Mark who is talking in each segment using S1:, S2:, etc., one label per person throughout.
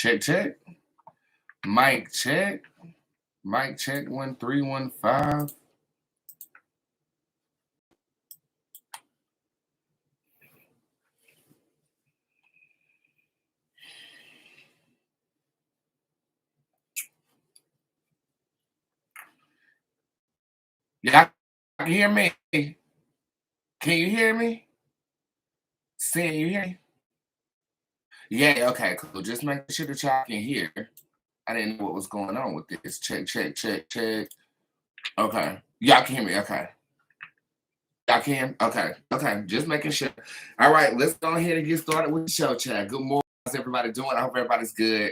S1: Check, check. Mic check. Mic check 1315. Y'all can hear me? Can you hear me? Can you hear me? Yeah, okay, cool. Just make sure that y'all can hear. I didn't know what was going on with this. Check, check, check, check. Okay. Y'all can hear me. Okay. Y'all can? Okay. Okay. Just making sure. All right, let's go ahead and get started with the show, chat. Good morning. How's everybody doing? I hope everybody's good.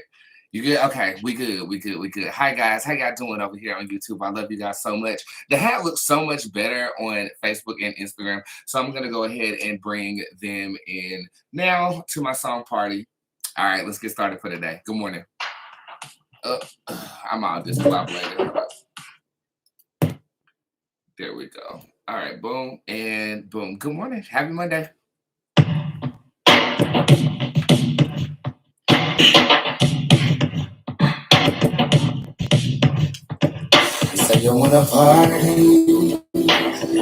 S1: You good? Okay, we good. We good. We good. Hi guys, how y'all doing over here on YouTube? I love you guys so much. The hat looks so much better on Facebook and Instagram, so I'm gonna go ahead and bring them in now to my song party. All right, let's get started for today. Good morning. I'm all discombobulated. There we go. All right, boom and boom. Good morning. Happy Monday. Say you wanna party,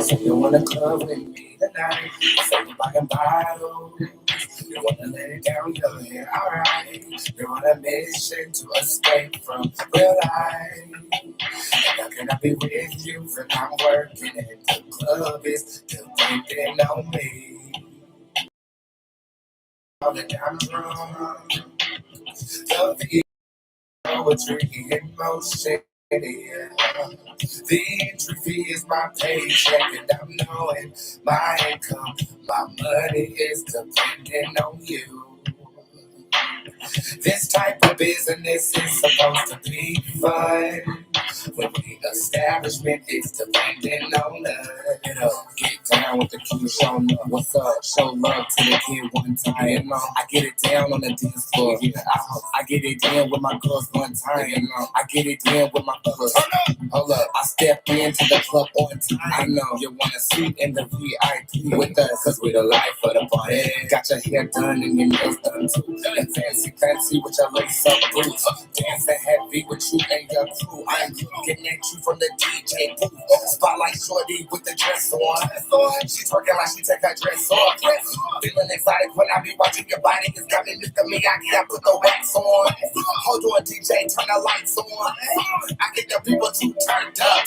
S1: say you wanna club with me tonight, say you buying bottles, you wanna let it down your hair, alright, you're on a mission to escape from real life, and how can I be with you when I'm working and the club is depending on me, all the time drunk, the poetry in motion. Yeah. The entry fee is my paycheck, and I'm knowing my income, my money is depending on you. This type of business is supposed to be fun. When the establishment is depending on us. Get down with the kid, show love. What's up? Show love to the kid one time. I get it down on the dance floor. I get it down with my girls one time. I get it down with my fellas. Hold up, I step into the club on time. I know you want a seat in the VIP with us, cause we the life of the party. Got your hair done and your nails done too. And fancy with your lace up boots. Dancing heavy with you and your crew. I'm looking at you from the DJ booth. Spotlight shorty with the dress on. She twerking like she take her dress off. Feeling excited when I be watching your body. It's got me lifting me. I can't put the wax on. Hold on, DJ, turn the lights on. I get the people too turned up.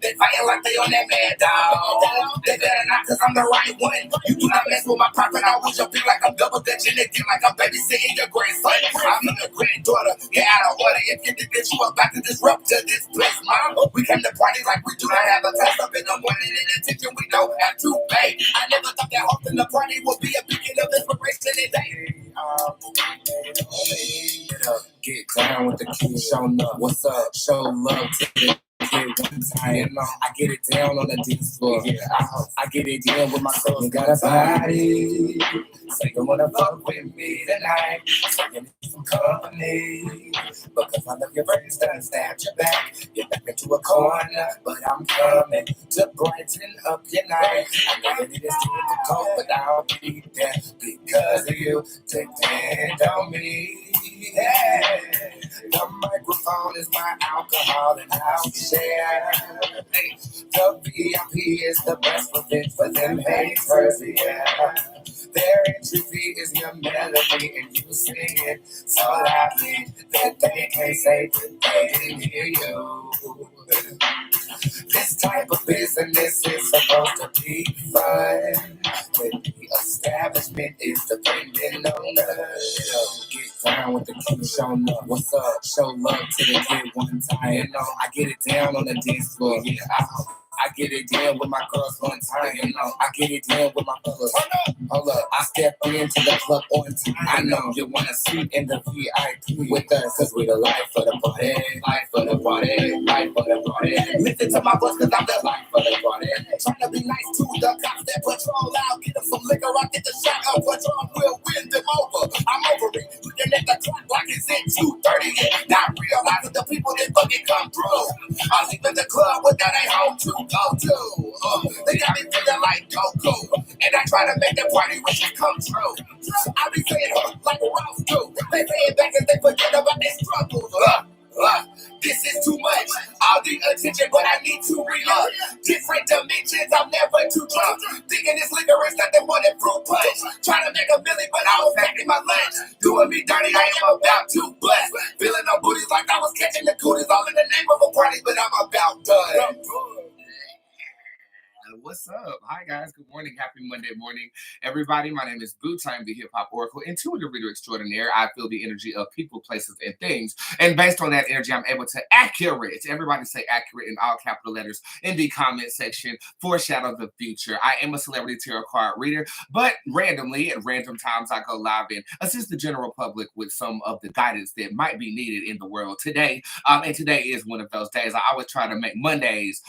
S1: They fighting like they on that mad dog. They better not, cause I'm the right one. You do not mess with my profit. I wish you be like I'm double dutching it, like I'm babysitting your grandson. I'm the granddaughter. Get out of order if you think that you about to disrupt to this place, mom. We came to party like we do not have a test up in the morning and attention we don't have to pay. I never thought that hosting the party would be a beacon of inspiration today. Get down with the kid, show love. What's up? Show love to the kid one time. I get it down on the dance floor. I get it down with my soul. You got a body. Say you wanna fuck with me tonight. Say you need some company. Because I love your friends done stabbed your back. You're back into a corner, but I'm coming to brighten up your night. I know it is difficult, but I'll be there because of you. Depend on me. Yeah. The microphone is my alcohol and I'll share. Hey, the VIP is the best for them haters, yeah. Their entry fee is your melody and you sing it so loudly that they can't say that they didn't hear you. This type of business is supposed to be fun. When the establishment is depending on us. Get down with the kid, show love. What's up? Show love to the kid one time. I get it down on the dance floor. I get it down with my girls one time. I get it down with my fellas. Hold up, I step into the club on time. I know you want a seat in the VIP with us, cause we the life of the party. Life of the party. Life of the party. Listen to my voice, cause I'm the life of the party. Trying to be nice to the cops that patrol out. Get them some liquor, I get the shot of patrol. We'll win them over. I'm over it. Looking at the clock like it's at 2:30. Not realizing the people that fucking come through. I leave in the club without a home to go to. They got me feeling like Goku. And I try to make the party wishes come true. I be saying like a Rose do. They say it back and they forget attention, but I need to re-up. Different dimensions, I'm never too drunk. Thinking this liquor is nothing more than fruit punch. Trying to make a million, but I was packing my lunch. Doing me dirty, I am about to bust. Feeling no booties like I was catching the cooties, all in the name of a party, but I'm about done. What's up? Hi, guys. Good morning. Happy Monday morning, everybody. My name is Boots. I am the hip hop oracle, intuitive reader extraordinaire. I feel the energy of people, places, and things. And based on that energy, I'm able to everybody say accurate in all capital letters in the comment section, foreshadow the future. I am a celebrity tarot card reader, but randomly, at random times, I go live and assist the general public with some of the guidance that might be needed in the world today. And today is one of those days. I always try to make Mondays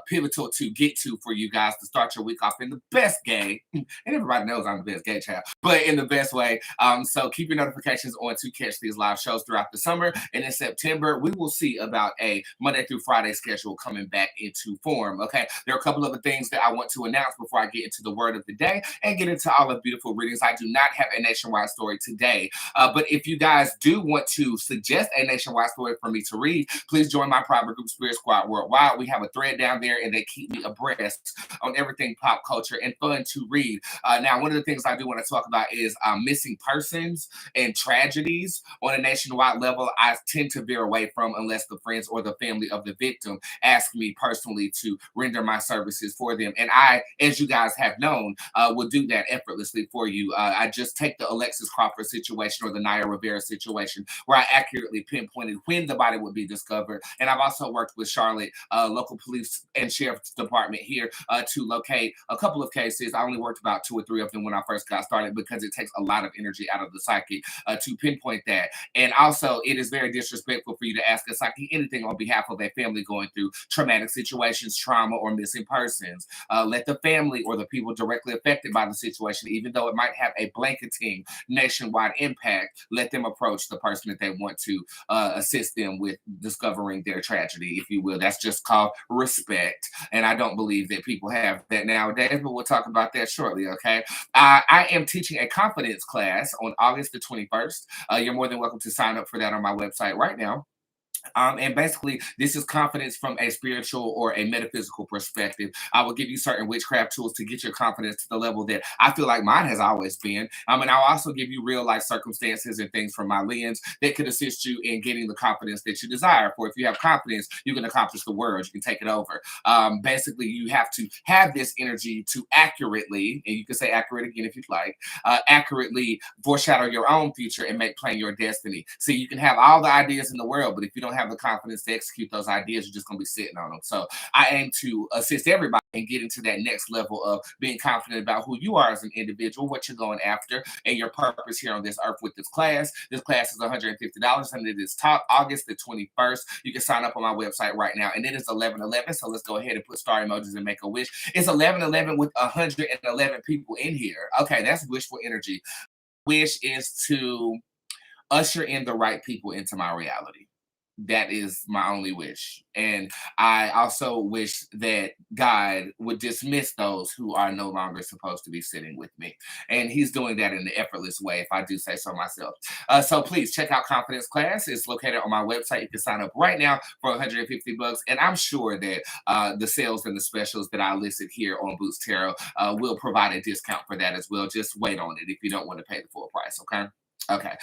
S1: pivotal to get to for you guys to start your week off in the best gay. And everybody knows I'm the best gay child, but in the best way. So keep your notifications on to catch these live shows throughout the summer. And in September, we will see about a Monday through Friday schedule coming back into form. Okay. There are a couple of things that I want to announce before I get into the word of the day and get into all the beautiful readings. I do not have a nationwide story today. But if you guys do want to suggest a nationwide story for me to read, please join my private group Spirit Squad Worldwide. We have a thread down there and they keep me abreast on everything pop culture and fun to read. Now, one of the things I do want to talk about is missing persons and tragedies on a nationwide level. I tend to veer away from unless the friends or the family of the victim ask me personally to render my services for them. And I, as you guys have known, will do that effortlessly for you. I just take the Alexis Crawford situation or the Naya Rivera situation where I accurately pinpointed when the body would be discovered. And I've also worked with Charlotte local police and sheriff's department here to locate a couple of cases. I only worked about 2 or 3 of them when I first got started because it takes a lot of energy out of the psyche to pinpoint that. And also, it is very disrespectful for you to ask a psyche anything on behalf of a family going through traumatic situations, trauma, or missing persons. Let the family or the people directly affected by the situation, even though it might have a blanketing nationwide impact, let them approach the person that they want to assist them with discovering their tragedy, if you will. That's just called respect. And I don't believe that people have that nowadays, but we'll talk about that shortly, okay? I am teaching a confidence class on August the 21st. You're more than welcome to sign up for that on my website right now. And basically, this is confidence from a spiritual or a metaphysical perspective. I will give you certain witchcraft tools to get your confidence to the level that I feel like mine has always been. And I'll also give you real life circumstances and things from my lens that could assist you in getting the confidence that you desire. For if you have confidence, you can accomplish the world. You can take it over. Basically, you have to have this energy to accurately, and you can say accurate again if you'd like, accurately foreshadow your own future and make plain your destiny. See, you can have all the ideas in the world, but if you don't have the confidence to execute those ideas, you're just going to be sitting on them. So I aim to assist everybody and get into that next level of being confident about who you are as an individual, what you're going after, and your purpose here on this earth with this class. This class is $150 and it is taught August the 21st. You can sign up on my website right now. And it is 11:11. So let's go ahead and put star emojis and make a wish. It's 11:11 with 111 people in here. Okay, that's wishful energy. Wish is to usher in the right people into my reality. That is my only wish. And I also wish that God would dismiss those who are no longer supposed to be sitting with me. And he's doing that in an effortless way, if I do say so myself. So please check out Confidence Class. It's located on my website. You can sign up right now for $150. And I'm sure that the sales and the specials that I listed here on Boots Tarot will provide a discount for that as well. Just wait on it if you don't want to pay the full price, okay? Okay.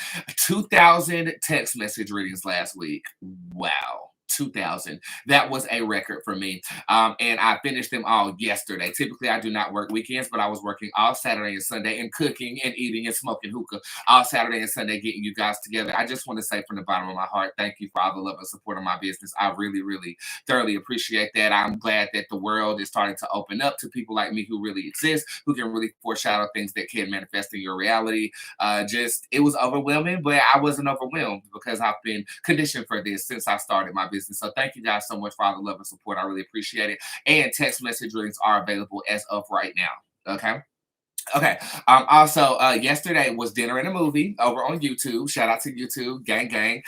S1: 2,000 text message readings last week. Wow. 2,000. That was a record for me. And I finished them all yesterday. Typically, I do not work weekends, but I was working all Saturday and Sunday and cooking and eating and smoking hookah all Saturday and Sunday, getting you guys together. I just want to say from the bottom of my heart, thank you for all the love and support of my business. I really, really thoroughly appreciate that. I'm glad that the world is starting to open up to people like me who really exist, who can really foreshadow things that can manifest in your reality. It was overwhelming, but I wasn't overwhelmed because I've been conditioned for this since I started my business. So thank you guys so much for all the love and support. I really appreciate it. And text message readings are available as of right now. Okay. Okay. Also, yesterday was dinner and a movie over on YouTube. Shout out to YouTube, gang, gang.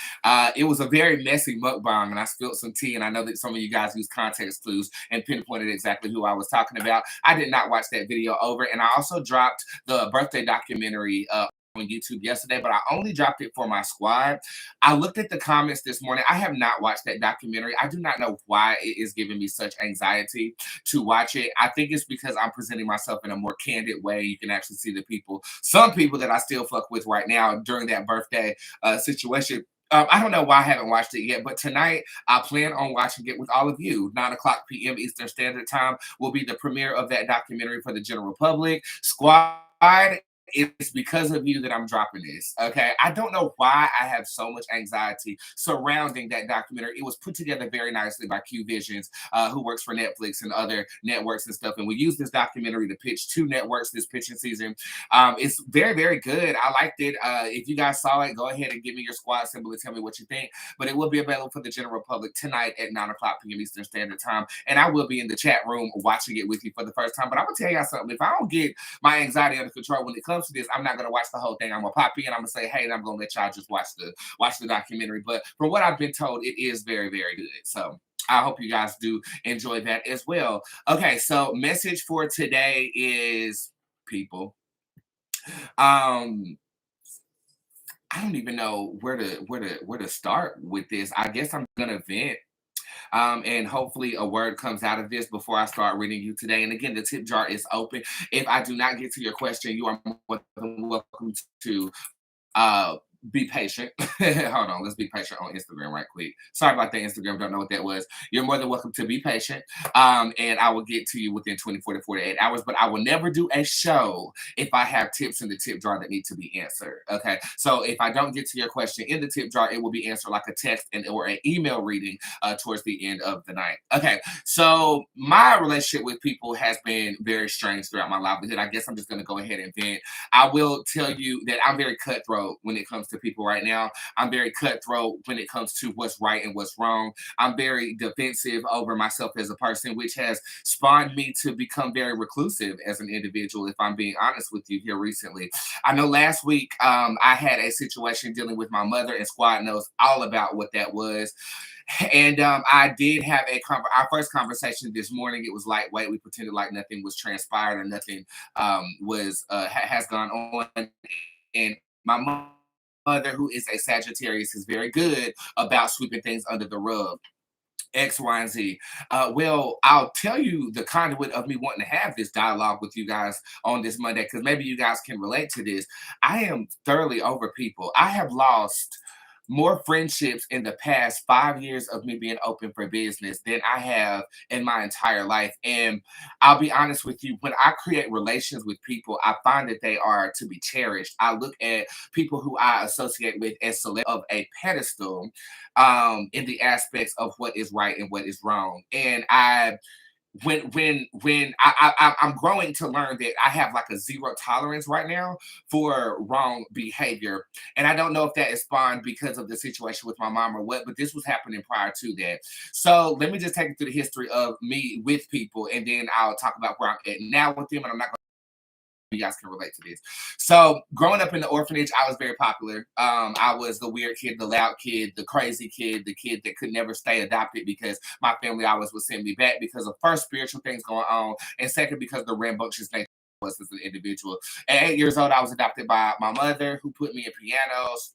S1: It was a very messy mukbang, and I spilled some tea. And I know that some of you guys use context clues and pinpointed exactly who I was talking about. I did not watch that video over, and I also dropped the birthday documentary on YouTube yesterday, but I only dropped it for my squad. I looked at the comments this morning. I have not watched that documentary. I do not know why it is giving me such anxiety to watch it. I think it's because I'm presenting myself in a more candid way. You can actually see the people, some people that I still fuck with right now during that birthday situation. I don't know why I haven't watched it yet, but tonight I plan on watching it with all of you. 9 o'clock p.m. Eastern Standard Time will be the premiere of that documentary for the general public. Squad, it's because of you that I'm dropping this. Okay. I don't know why I have so much anxiety surrounding that documentary. It was put together very nicely by Q Visions, who works for Netflix and other networks and stuff. And we used this documentary to pitch 2 networks this pitching season. It's very, very good. I liked it. If you guys saw it, go ahead and give me your squad symbol and tell me what you think. But it will be available for the general public tonight at 9 o'clock p.m. Eastern Standard Time. And I will be in the chat room watching it with you for the first time. But I'm going to tell y'all something. If I don't get my anxiety under control when it comes to this, I'm not gonna watch the whole thing. I'm gonna pop in, I'm gonna say, hey, and I'm gonna let y'all just watch the documentary. But from what I've been told, it is very, very good. So I hope you guys do enjoy that as well. Okay, so message for today is people. Um, I don't even know where to start with this. I guess I'm gonna vent. And hopefully a word comes out of this before I start reading you today. And again, the tip jar is open. If I do not get to your question, you are more than welcome to uh, be patient. Hold on, let's be patient on Instagram right quick. Sorry about that, Instagram. Don't know what that was. You're more than welcome to be patient. And I will get to you within 24 to 48 hours. But I will never do a show if I have tips in the tip jar that need to be answered. Okay. So if I don't get to your question in the tip jar, it will be answered like a text and or an email reading towards the end of the night. Okay. So my relationship with people has been very strange throughout my livelihood. I guess I'm just gonna go ahead and vent. I will tell you that I'm very cutthroat when it comes to people right now. I'm very cutthroat when it comes to what's right and what's wrong. I'm very defensive over myself as a person, which has spawned me to become very reclusive as an individual, if I'm being honest with you here recently. I know last week I had a situation dealing with my mother, and Squad knows all about what that was. And I did have our first conversation this morning. It was lightweight. We pretended like nothing was transpired or nothing has gone on. And my mother, who is a Sagittarius, is very good about sweeping things under the rug. X, Y, and Z. Well, I'll tell you the conduit of me wanting to have this dialogue with you guys on this Monday, because maybe you guys can relate to this. I am thoroughly over people. I have lost more friendships in the past 5 years of me being open for business than I have in my entire life. And I'll be honest with you, when I create relations with people, I find that they are to be cherished. I look at people who I associate with as select of a pedestal in the aspects of what is right and what is wrong. And I'm growing to learn that I have like a zero tolerance right now for wrong behavior. And I don't know if that is spawned because of the situation with my mom or what, but this was happening prior to that. So let me just take you through the history of me with people, and then I'll talk about where I'm at now with them. And I'm not you guys can relate to this. So growing up in the orphanage, I was very popular. I was the weird kid, the loud kid, the crazy kid, the kid that could never stay adopted because my family always would send me back because of first spiritual things going on, and second because the rambunctious nature was as an individual. At 8 years old, I was adopted by my mother, who put me in pianos,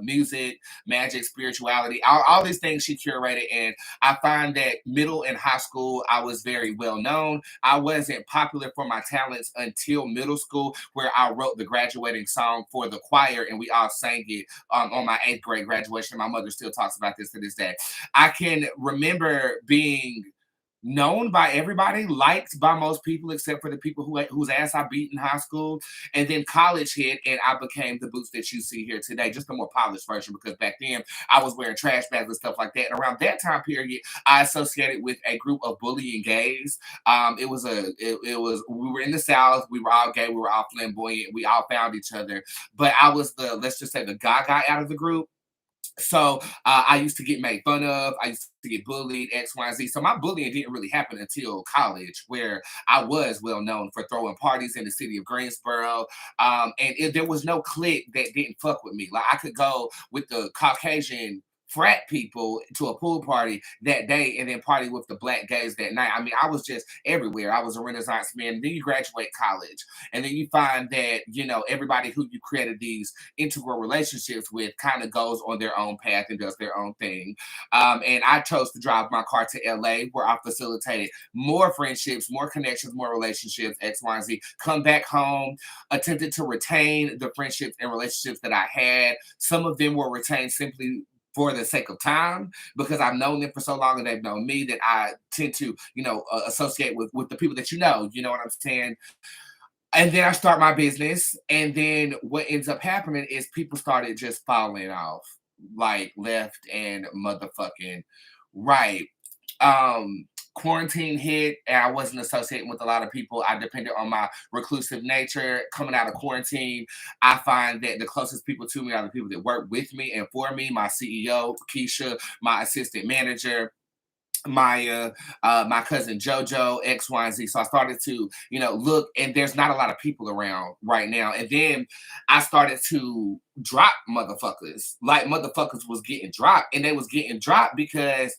S1: music, magic, spirituality, all these things she curated. And I find that middle and high school, I was very well known. I wasn't popular for my talents until middle school, where I wrote the graduating song for the choir and we all sang it on my 8th grade graduation. My mother still talks about this to this day. I can remember being known by everybody, liked by most people except for the people whose ass I beat in high school. And then college hit, and I became the Boots that you see here today, just a more polished version, because back then I was wearing trash bags and stuff like that. And around that time period, I associated with a group of bullying gays. It was we were in the South, we were all gay, we were all flamboyant, we all found each other. But I was the, let's just say, the guy out of the group. So I used to get made fun of. I used to get bullied, X, Y, and Z. So my bullying didn't really happen until college, where I was well known for throwing parties in the city of Greensboro. There was no clique that didn't fuck with me. Like I could go with the Caucasian frat people to a pool party that day and then party with the black gays that night. I mean, I was just everywhere. I was a Renaissance man. Then you graduate college, and then you find that, everybody who you created these integral relationships with kind of goes on their own path and does their own thing. And I chose to drive my car to LA, where I facilitated more friendships, more connections, more relationships, X, Y, and Z. Come back home, attempted to retain the friendships and relationships that I had. Some of them were retained simply for the sake of time, because I've known them for so long and they've known me, that I tend to, associate with the people that you know what I'm saying? And then I start my business, and then what ends up happening is people started just falling off, like left and motherfucking right. Quarantine hit, and I wasn't associating with a lot of people. I depended on my reclusive nature. Coming out of quarantine, I find that the closest people to me are the people that work with me and for me. My CEO, Keisha, my assistant manager, Maya, my cousin Jojo, X, Y, and Z. So I started to, look, and there's not a lot of people around right now. And then I started to drop motherfuckers. Like motherfuckers was getting dropped, and they was getting dropped because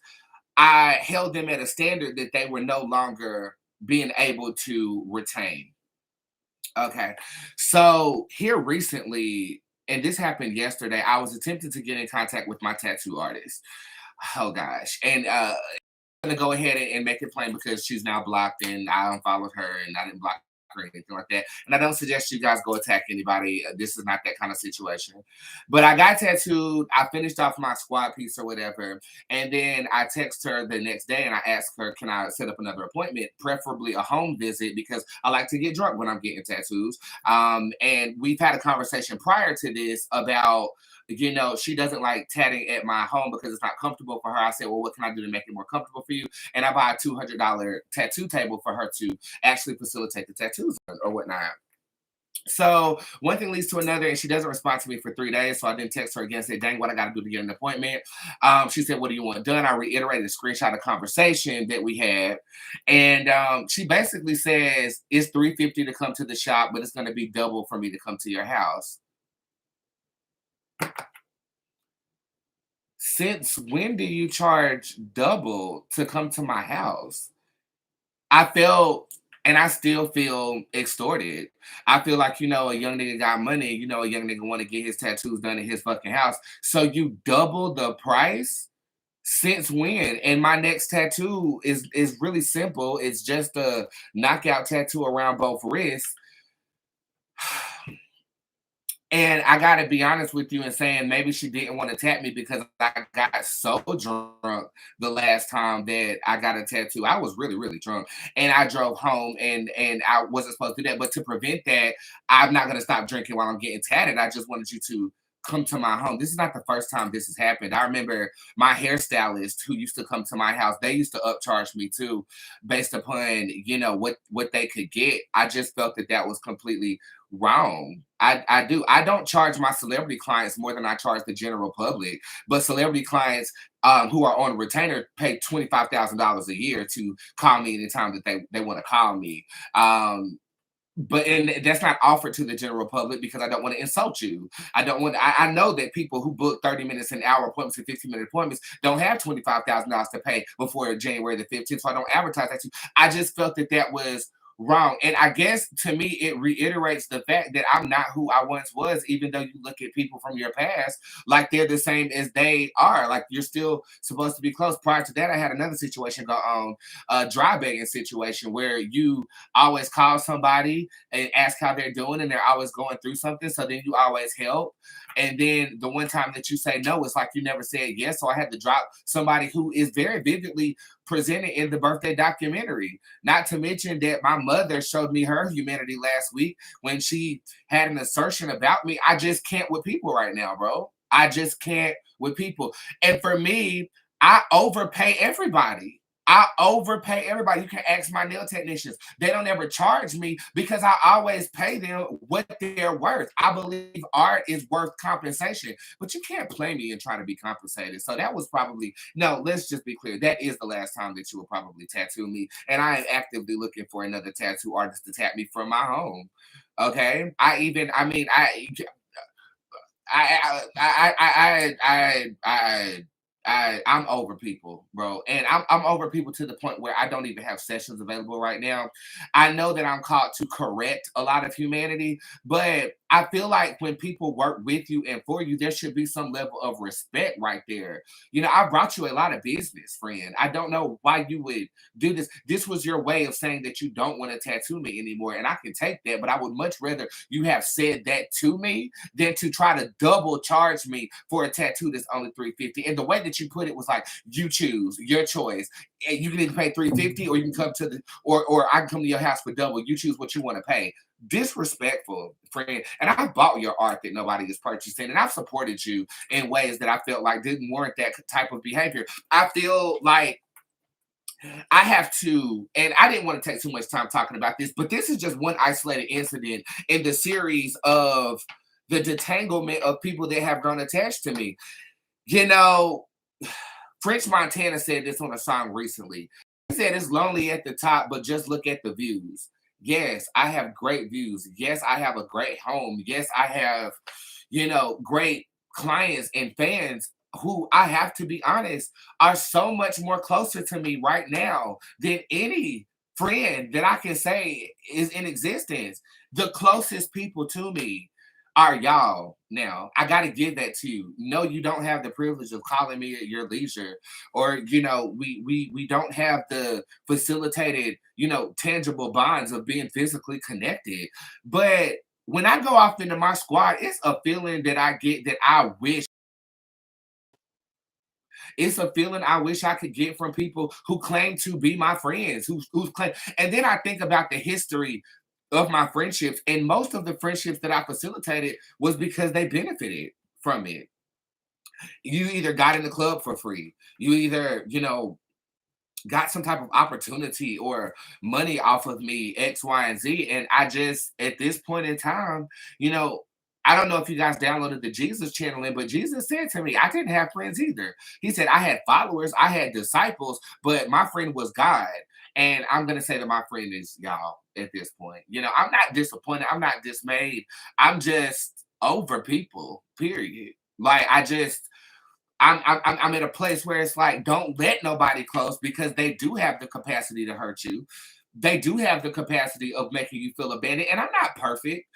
S1: I held them at a standard that they were no longer being able to retain. Okay. So here recently, and this happened yesterday, I was attempting to get in contact with my tattoo artist. Oh gosh. And gonna go ahead and make it plain, because she's now blocked and I unfollowed her and I didn't block her or anything like that. And I don't suggest you guys go attack anybody. This is not that kind of situation. But I got tattooed. I finished off my squad piece or whatever. And then I text her the next day and I asked her, can I set up another appointment, preferably a home visit, because I like to get drunk when I'm getting tattoos. And we've had a conversation prior to this about, she doesn't like tatting at my home because it's not comfortable for her. I said, well, what can I do to make it more comfortable for you? And I buy a $200 tattoo table for her to actually facilitate the tattoos or whatnot. So one thing leads to another, and she doesn't respond to me for 3 days. So I didn't text her again and say, dang, what I got to do to get an appointment. She said, what do you want done? I reiterated a screenshot of conversation that we had. And she basically says, it's $350 to come to the shop, but it's going to be double for me to come to your house. Since when do you charge double to come to my house? I felt, and I still feel extorted. I feel like, a young nigga got money, a young nigga want to get his tattoos done in his fucking house. So you double the price? Since when? And my next tattoo is really simple. It's just a knockout tattoo around both wrists. And I gotta be honest with you and saying maybe she didn't want to tap me because I got so drunk the last time that I got a tattoo. I was really, really drunk. And I drove home and I wasn't supposed to do that. But to prevent that, I'm not gonna stop drinking while I'm getting tatted. I just wanted you to come to my home. This is not the first time this has happened. I remember my hairstylist who used to come to my house, they used to upcharge me too, based upon, what they could get. I just felt that that was completely wrong. I do. I don't charge my celebrity clients more than I charge the general public, but celebrity clients who are on retainer pay $25,000 a year to call me anytime that they want to call me. But and that's not offered to the general public because I don't want to insult you. I know that people who book 30 minutes an hour appointments and 15-minute appointments don't have $25,000 to pay before January the 15th. So I don't advertise that to you. I just felt that that was wrong. And I guess to me, it reiterates the fact that I'm not who I once was, even though you look at people from your past like they're the same as they are. Like you're still supposed to be close. Prior to that, I had another situation go on, a dry begging situation where you always call somebody and ask how they're doing, and they're always going through something. So then you always help. And then the one time that you say no, it's like you never said yes. So I had to drop somebody who is very vividly presented in the birthday documentary. Not to mention that my mother showed me her humanity last week when she had an assertion about me. I just can't with people right now, bro. I just can't with people. And for me, I overpay everybody. I overpay everybody. You can ask my nail technicians. They don't ever charge me because I always pay them what they're worth. I believe art is worth compensation, but you can't play me and try to be compensated. So that was probably, no, let's just be clear. That is the last time that you will probably tattoo me. And I am actively looking for another tattoo artist to tap me from my home. Okay. I mean, I I'm over people, bro. And I'm over people to the point where I don't even have sessions available right now. I know that I'm called to correct a lot of humanity, but I feel like when people work with you and for you, there should be some level of respect right there. I brought you a lot of business, friend. I don't know why you would do this. This was your way of saying that you don't want to tattoo me anymore. And I can take that, but I would much rather you have said that to me than to try to double charge me for a tattoo that's only 350. And the way that you put it was like, you choose your choice. And you can either pay 350 or you can come to the or I can come to your house for double. You choose what you want to pay. Disrespectful, friend. And I've bought your art that nobody is purchasing, and I've supported you in ways that I felt like didn't warrant that type of behavior. I feel like I have to, and I didn't want to take too much time talking about this, but this is just one isolated incident in the series of the detanglement of people that have grown attached to me. You know, French Montana said this on a song recently. He said it's lonely at the top, but just look at the views. Yes, I have great views. Yes, I have a great home. Yes, I have, great clients and fans who I have to be honest are so much more closer to me right now than any friend that I can say is in existence. The closest people to me are y'all now. I got to give that to you. No, you don't have the privilege of calling me at your leisure, or we don't have the facilitated, tangible bonds of being physically connected. But when I go off into my squad, it's a feeling that I get that I wish. It's a feeling I wish I could get from people who claim to be my friends, who's claim. And then I think about the history of my friendships, and most of the friendships that I facilitated was because they benefited from it. You either got in the club for free, you either, got some type of opportunity or money off of me, X, Y, and Z. And I just, at this point in time, you know, I don't know if you guys downloaded the Jesus channel in, but Jesus said to me, I didn't have friends either. He said, I had followers, I had disciples, but my friend was God. And I'm going to say that my friend is y'all at this point. I'm not disappointed. I'm not dismayed. I'm just over people, period. Like, I'm at a place where it's like, don't let nobody close because they do have the capacity to hurt you. They do have the capacity of making you feel abandoned. And I'm not perfect.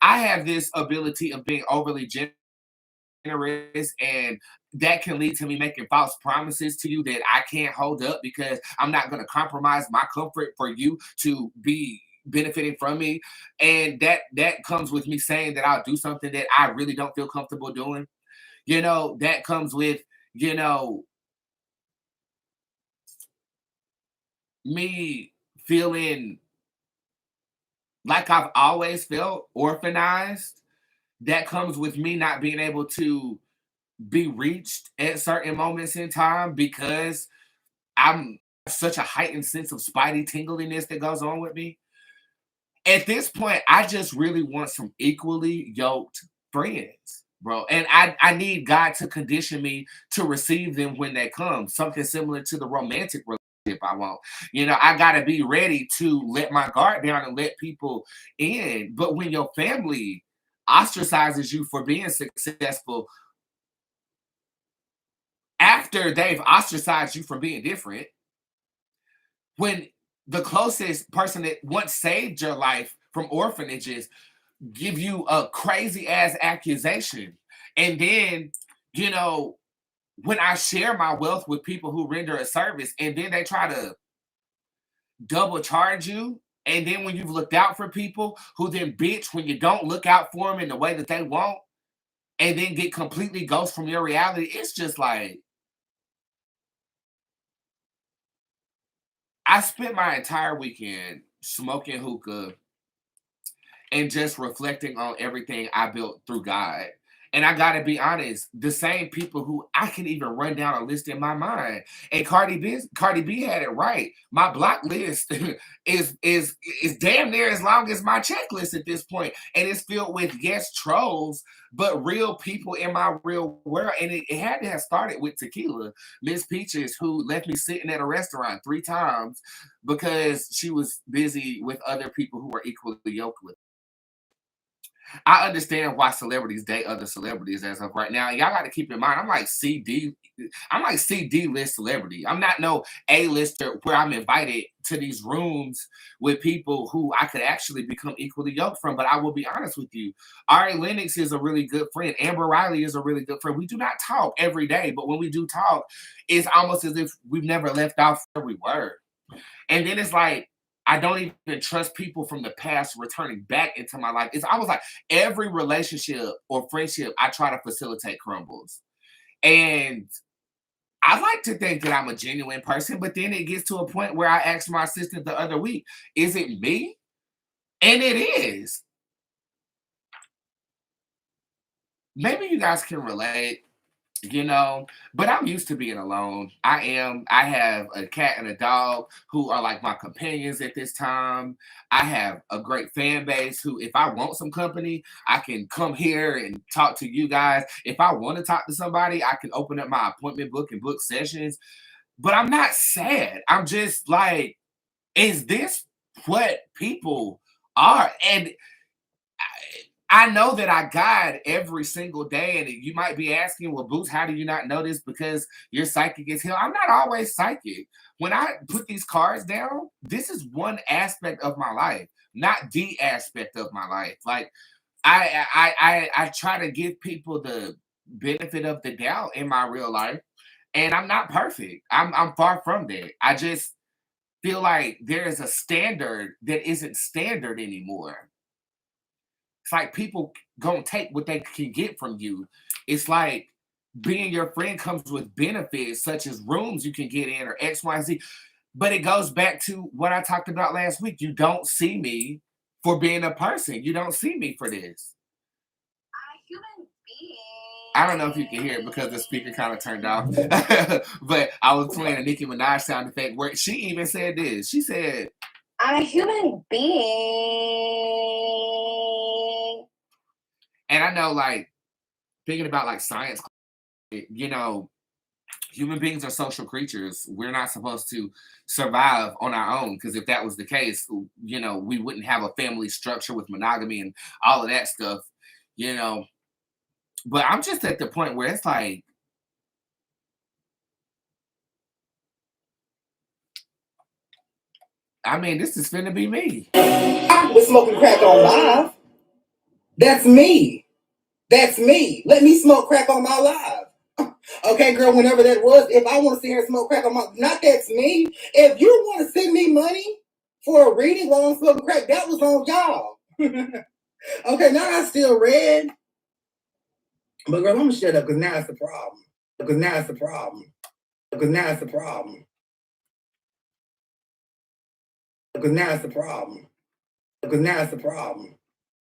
S1: I have this ability of being overly generous, and that can lead to me making false promises to you that I can't hold up because I'm not going to compromise my comfort for you to be benefiting from me. And that comes with me saying that I'll do something that I really don't feel comfortable doing. That comes with, you know, me feeling like I've always felt orphanized. That comes with me not being able to be reached at certain moments in time because I'm such a heightened sense of spidey tingliness that goes on with me. At this point, I just really want some equally yoked friends, bro. And I need God to condition me to receive them when they come. Something similar to the romantic relationship I want. I gotta be ready to let my guard down and let people in. But when your family ostracizes you for being successful after they've ostracized you for being different, when the closest person that once saved your life from orphanages give you a crazy ass accusation. And then, you know, when I share my wealth with people who render a service and then they try to double charge you. And then when you've looked out for people who then bitch when you don't look out for them in the way that they want and then get completely ghost from your reality, it's just like, I spent my entire weekend smoking hookah and just reflecting on everything I built through God. And I gotta be honest, the same people who I can even run down a list in my mind. And Cardi B had it right. My block list is damn near as long as my checklist at this point. And it's filled with yes trolls, but real people in my real world. And it had to have started with tequila. Miss Peaches, who left me sitting at a restaurant 3 times because she was busy with other people who were equally yoked with. I understand why celebrities date other celebrities as of right now. Y'all got to keep in mind, I'm like CD list celebrity. I'm not no A lister where I'm invited to these rooms with people who I could actually become equally yoked from. But I will be honest with you, Ari Lennox is a really good friend. Amber Riley is a really good friend. We do not talk every day, but when we do talk, it's almost as if we've never left off where we were. And then it's like, I don't even trust people from the past returning back into my life. It's almost like every relationship or friendship I try to facilitate crumbles. And I like to think that I'm a genuine person, but then it gets to a point where I asked my assistant the other week, is it me? And it is. Maybe you guys can relate. But I'm used to being alone. I have a cat and a dog who are like my companions at this time. I have a great fan base who, if I want some company, I can come here and talk to you guys. If I want to talk to somebody, I can open up my appointment book and book sessions. But I'm not sad. I'm just like, is this what people are? And I know that I guide every single day, and you might be asking, well, Boots, how do you not know this? Because your psychic is healed. I'm not always psychic. When I put these cards down, this is one aspect of my life, not the aspect of my life. Like I try to give people the benefit of the doubt in my real life, and I'm not perfect. I'm far from that. I just feel like there is a standard that isn't standard anymore. It's like people gonna take what they can get from you. It's like being your friend comes with benefits such as rooms you can get in or X, Y, Z. But it goes back to what I talked about last week. You don't see me for being a person. You don't see me for this. I don't know if you can hear it because the speaker kind of turned off. But I was playing a Nicki Minaj sound effect where she even said this. She said, I'm a human being. And I know, like, thinking about like science, you know, human beings are social creatures. We're not supposed to survive on our own because if that was the case, we wouldn't have a family structure with monogamy and all of that stuff, you know. But I'm just at the point where it's like, I mean, this is finna be me. I was smoking crack on live. That's me. That's me. Let me smoke crack on my live. Okay, girl, whenever that was, if I want to see her smoke crack on my, not that's me. If you want to send me money for a reading while I'm smoking crack, that was on y'all. Okay, now I still read. But girl, I'm gonna shut up because now it's the problem. Because now it's the problem. Because now it's the problem. Because now it's the problem. Because now it's the problem.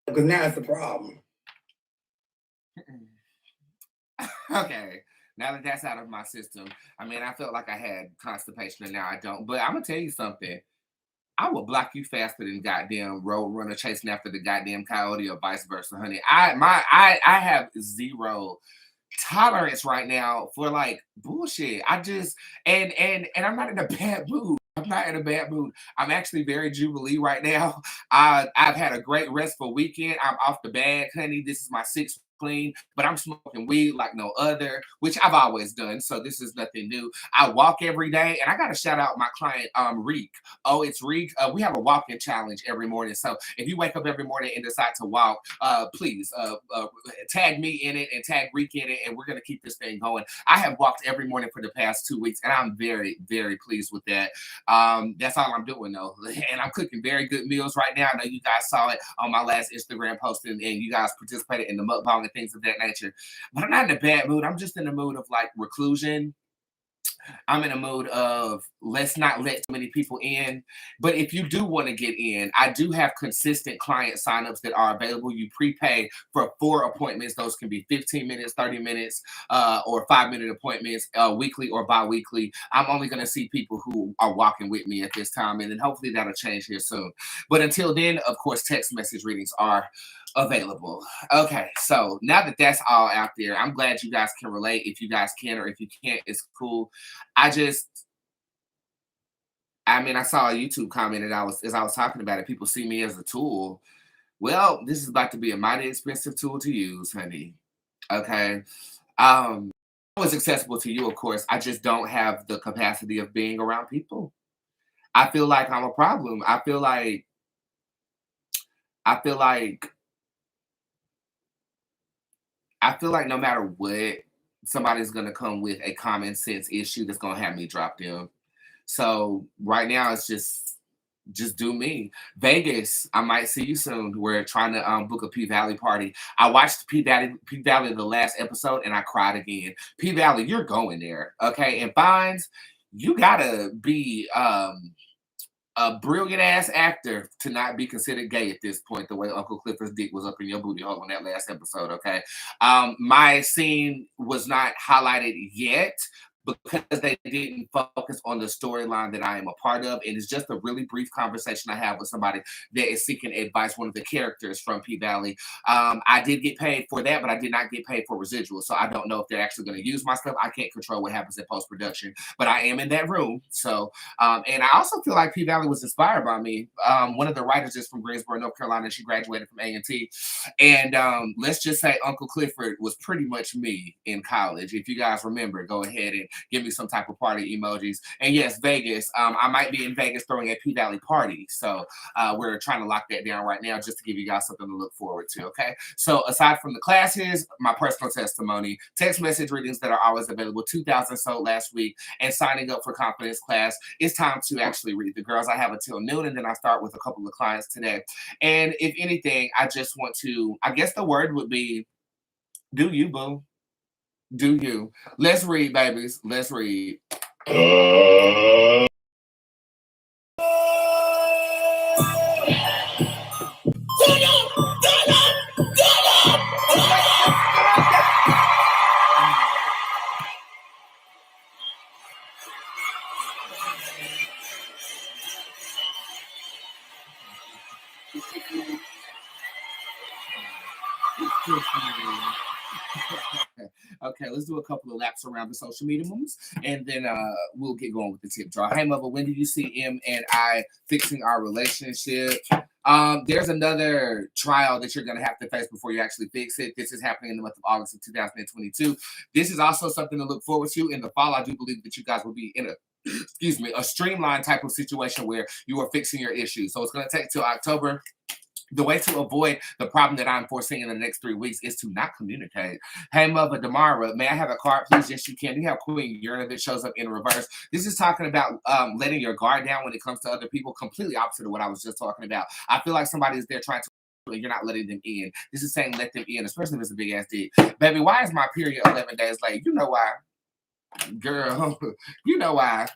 S1: Because now it's the problem. Okay. Now that that's out of my system, I mean, I felt like I had constipation and now I don't. But I'm gonna tell you something. I will block you faster than goddamn road runner chasing after the goddamn coyote or vice versa, honey. I have zero tolerance right now for like bullshit. I just and I'm not in a bad mood. I'm not in a bad mood. I'm actually very jubilee right now. I've had a great restful weekend. I'm off the bag, honey. This is my sixth clean, but I'm smoking weed like no other, which I've always done. So this is nothing new. I walk every day, and I got to shout out my client, Reek. Oh, it's Reek. We have a walking challenge every morning. So if you wake up every morning and decide to walk, please tag me in it and tag Reek in it, and we're gonna keep this thing going. I have walked every morning for the past 2 weeks, and I'm very, very pleased with that. That's all I'm doing though, and I'm cooking very good meals right now. I know you guys saw it on my last Instagram posting, and you guys participated in the mukbang and things of that nature. But I'm not in a bad mood. I'm just in a mood of like reclusion. I'm in a mood of let's not let too many people in. But if you do want to get in, I do have consistent client signups that are available. You prepay for 4 appointments. Those can be 15 minutes, 30 minutes, or 5-minute appointments, weekly or bi-weekly. I'm only going to see people who are walking with me at this time. And then hopefully that'll change here soon. But until then, of course, text message readings are available. Okay, so now that that's all out there, I'm glad you guys can relate. If you guys can, or if you can't, it's cool. I mean, I saw a YouTube comment and as I was talking about it, people see me as a tool. Well, this is about to be a mighty expensive tool to use, honey. Okay. It's accessible to you, of course. I just don't have the capacity of being around people. I feel like I'm a problem. I feel like I feel like no matter what, somebody's gonna come with a common sense issue that's gonna have me drop them. So right now it's just do me. Vegas, I might see you soon. We're trying to book a P Valley party. I watched P Valley the last episode and I cried again. P Valley, you're going there, okay? And Fines, you gotta be a brilliant ass actor to not be considered gay at this point, the way Uncle Clifford's dick was up in your booty hole on that last episode, okay? My scene was not highlighted yet because they didn't focus on the storyline that I am a part of. And it's just a really brief conversation I have with somebody that is seeking advice, one of the characters from P Valley. I did get paid for that, but I did not get paid for residuals. So I don't know if they're actually going to use my stuff. I can't control what happens in post production, but I am in that room. So and I also feel like P Valley was inspired by me. One of the writers is from Greensboro, North Carolina. She graduated from A&T. And let's just say Uncle Clifford was pretty much me in college. If you guys remember, go ahead and give me some type of party emojis. And yes, Vegas. I might be in Vegas throwing a P Valley party. So we're trying to lock that down right now just to give you guys something to look forward to. Okay. So aside from the classes, my personal testimony, text message readings that are always available, 2,000 sold last week, and signing up for confidence class. It's time to actually read the girls. I have until noon, and then I start with a couple of clients today. And if anything, I just want to, I guess the word would be, do you, boo? Do you? Let's read, babies. Let's read. Okay, let's do a couple of laps around the social media moves, and then we'll get going with the tip draw. Hey, mother, when did you see M and I fixing our relationship? There's another trial that you're going to have to face before you actually fix it. This is happening in the month of August of 2022. This is also something to look forward to in the fall. I do believe that you guys will be in a excuse me, a streamlined type of situation where you are fixing your issues. So it's going to take till October. The way to avoid the problem that I'm foreseeing in the next 3 weeks is to not communicate. Hey, mother Damara, may I have a card, please? Yes, you can. You have Queen Urina that shows up in reverse. This is talking about letting your guard down when it comes to other people. Completely opposite of what I was just talking about. I feel like somebody's there trying to and you're not letting them in. This is saying let them in, especially if it's a big ass dick. Baby, why is my period 11 days late? You know why. Girl, you know why.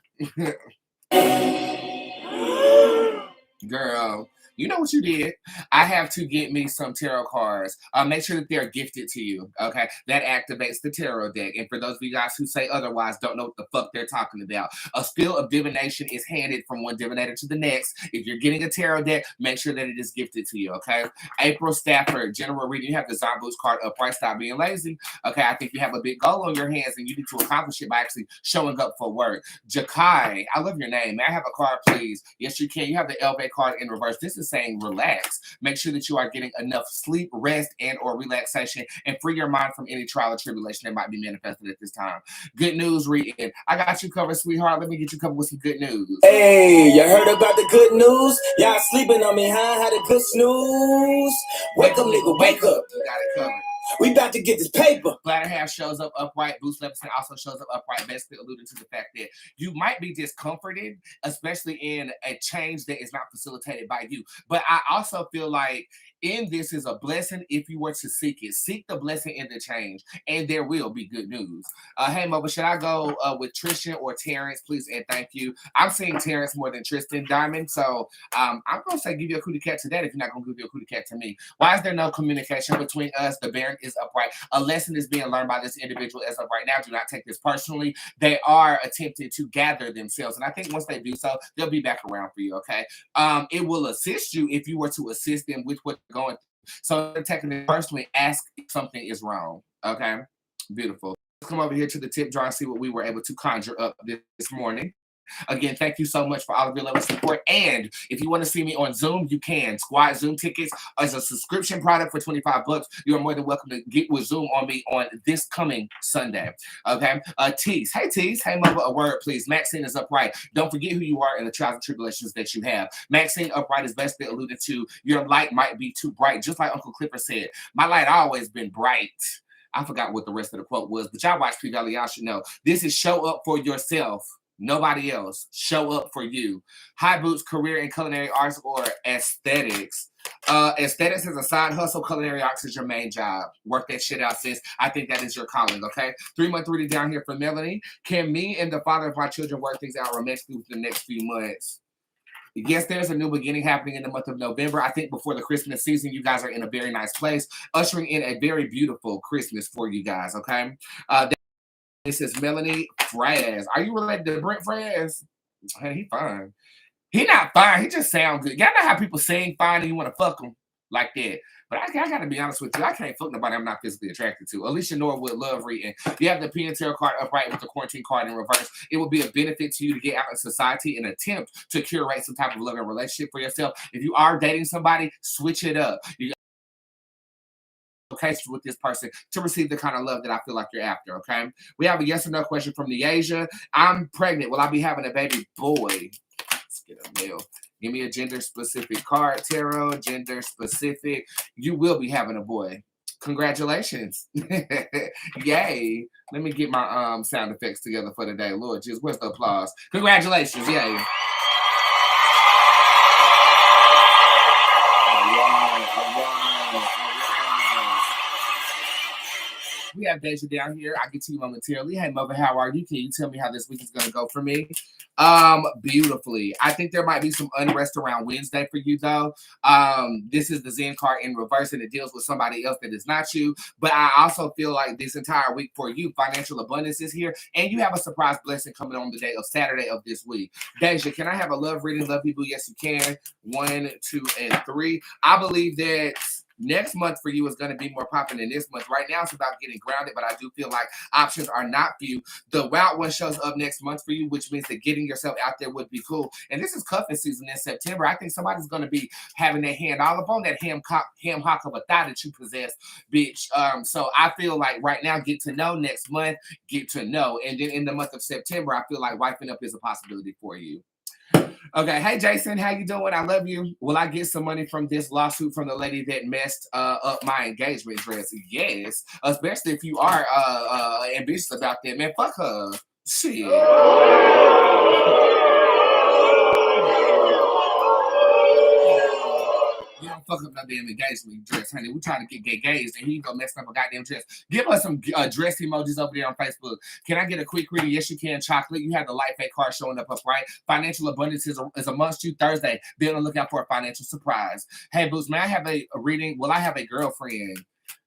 S1: Girl, you know what you did. I have to get me some tarot cards. Make sure that they're gifted to you. Okay, that activates the tarot deck. And for those of you guys who say otherwise, don't know what the fuck they're talking about. A skill of divination is handed from one divinator to the next. If you're getting a tarot deck, make sure that it is gifted to you. Okay, April Stafford, general reading. You have the Djinn Bootz card upright. Stop being lazy. Okay, I think you have a big goal on your hands, and you need to accomplish it by actually showing up for work. Jakai, I love your name. May I have a card, please? Yes, you can. You have the LV card in reverse. This is saying relax. Make sure that you are getting enough sleep, rest, and or relaxation, and free your mind from any trial or tribulation that might be manifested at this time. Good news reading. I got you covered, sweetheart. Let me get you covered with some good news.
S2: Hey, you heard about the good news? Y'all sleeping on me, huh? Had a good snooze. Wake up, nigga, wake up.
S1: You got it covered.
S2: We about to get this paper.
S1: Flatter half shows up upright. Boost left side also shows up upright, basically alluding to the fact that you might be discomforted, especially in a change that is not facilitated by you. But I also feel like in this is a blessing if you were to seek it. Seek the blessing in the change, and there will be good news. Hey, Mother, should I go with Tristan or Terrence, please? And thank you. I'm seeing Terrence more than Tristan Diamond, so I'm going to say give you a cootie cat to that if you're not going to give you a cootie cat to me. Why is there no communication between us? The Baron is upright. A lesson is being learned by this individual as of right now. Do not take this personally. They are attempting to gather themselves, and I think once they do so, they'll be back around for you, okay? It will assist you if you were to assist them with what they're going through. So they're taking it personally, ask if something is wrong, okay? Beautiful. Let's come over here to the tip jar and see what we were able to conjure up this morning. Again, thank you so much for all of your love and support. And if you want to see me on Zoom, you can. Squad Zoom tickets as a subscription product for $25. You are more than welcome to get with Zoom on me on this coming Sunday. Okay. Tease. Hey, Tease. Hey, mother, a word, please. Maxine is upright. Don't forget who you are and the trials and tribulations that you have. Maxine upright is basically alluded to your light might be too bright, just like Uncle Clifford said. My light always been bright. I forgot what the rest of the quote was, but y'all watch P Valley, y'all should know. This is show up for yourself. Nobody else. Show up for you. High Boots, career in culinary arts or aesthetics. Aesthetics is a side hustle. Culinary arts is your main job. Work that shit out, sis. I think that is your calling, okay? 3-month reading down here for Melanie. Can me and the father of my children work things out romantically within the next few months? Yes, there's a new beginning happening in the month of November. I think before the Christmas season, you guys are in a very nice place, ushering in a very beautiful Christmas for you guys, okay? This is Melanie Fraz. Are you related to Brent Fraz? Hey, he fine. He not fine. He just sound good. Y'all know how people sing fine and you want to fuck them like that. But I got to be honest with you. I can't fuck nobody I'm not physically attracted to. Alicia Norwood, love reading. You have the Penn Tarot card upright with the quarantine card in reverse. It will be a benefit to you to get out in society and attempt to curate some type of loving relationship for yourself. If you are dating somebody, switch it up. You with this person to receive the kind of love that I feel like you're after, okay? We have a yes or no question from Neasia. I'm pregnant. Will I be having a baby boy? Let's get a male. Give me a gender-specific card, tarot. Gender-specific. You will be having a boy. Congratulations. Yay. Let me get my sound effects together for the day. Lord Jesus, where's the applause? Congratulations. Yay. We have Deja down here. I'll get to you momentarily. Hey, mother, how are you? Can you tell me how this week is going to go for me? Beautifully. I think there might be some unrest around Wednesday for you, though. This is the Zen card in reverse, and it deals with somebody else that is not you. But I also feel like this entire week for you, financial abundance is here, and you have a surprise blessing coming on the day of Saturday of this week. Deja, can I have a love reading? Love people? Yes, you can. 1, 2, and 3. I believe that next month for you is going to be more popping than this month. Right now, it's about getting grounded, but I do feel like options are not for you. The wild one shows up next month for you, which means that getting yourself out there would be cool. And this is cuffing season in September. I think somebody's going to be having their hand all up on that ham hock of a thigh that you possess, bitch. So I feel like right now, get to know. Next month, get to know. And then in the month of September, I feel like wiping up is a possibility for you. Okay, hey Jason, how you doing? I love you. Will I get some money from this lawsuit from the lady that messed up my engagement dress? Yes, especially if you are ambitious about that, man. Fuck her. Shit. You don't fuck up no damn engagement dress, honey. We trying to get engaged, and he gonna mess up a goddamn dress. Give us some dress emojis over there on Facebook. Can I get a quick reading? Yes, you can. Chocolate. You have the light fake card showing up upright. Financial abundance is amongst you Thursday. Be on the lookout for a financial surprise. Hey, Boots, may I have a reading? Will I have a girlfriend?